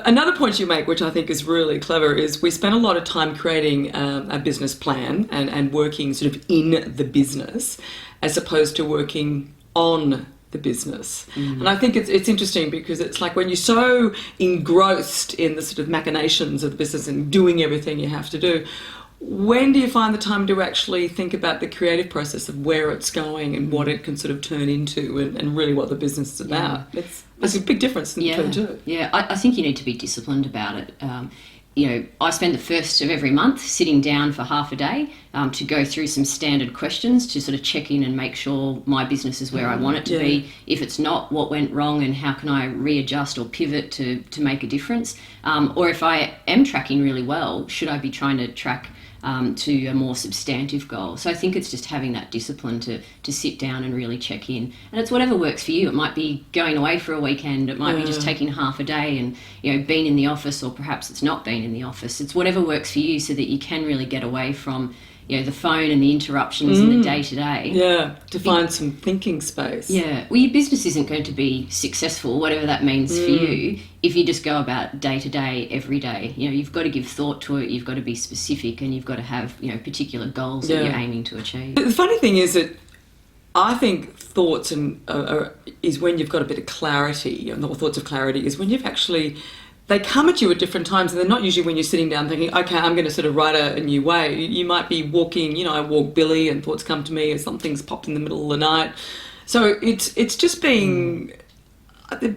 Another point you make, which I think is really clever, is we spend a lot of time creating a business plan and working sort of in the business as opposed to working on the business. And I think it's interesting because it's like when you're so engrossed in the sort of machinations of the business and doing everything you have to do, when do you find the time to actually think about the creative process of where it's going and what it can sort of turn into and really what the business is about? There's a big difference in the two. Yeah, I think you need to be disciplined about it. I spend the first of every month sitting down for half a day to go through some standard questions to sort of check in and make sure my business is where I want it to be. If it's not, what went wrong and how can I readjust or pivot to make a difference? Or if I am tracking really well, should I be trying to track to a more substantive goal? So I think it's just having that discipline to sit down and really check in. And it's whatever works for you. It might be going away for a weekend. It might be just taking half a day and being in the office, or perhaps it's not being in the office. It's whatever works for you so that you can really get away from the phone and the interruptions in the day-to-day. Yeah, to find some thinking space. Yeah, well, your business isn't going to be successful, whatever that means for you, if you just go about day-to-day, every day. You've got to give thought to it, you've got to be specific, and you've got to have, particular goals that you're aiming to achieve. The funny thing is that I think thoughts is when you've got a bit of clarity, or thoughts of clarity is when you've actually... They come at you at different times, and they're not usually when you're sitting down thinking, okay, I'm going to sort of write a new way. You might be walking, I walk Billy and thoughts come to me, or something's popped in the middle of the night. So it's just being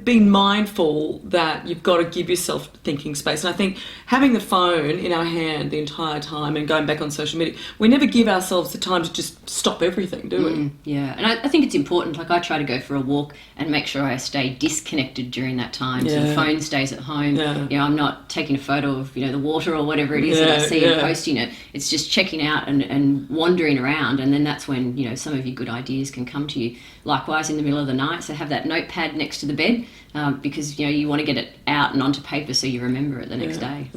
mindful that you've got to give yourself thinking space. And I think having the phone in our hand the entire time and going back on social media, we never give ourselves the time to just stop everything, do we? Yeah, and I think it's important. Like, I try to go for a walk and make sure I stay disconnected during that time. So the phone stays at home. I'm not taking a photo of the water or whatever it is that I see and posting it. It's just checking out and wandering around, and then that's when some of your good ideas can come to you. Likewise, in the middle of the night, so have that notepad next to the bed because you want to get it out and onto paper so you remember it the next day.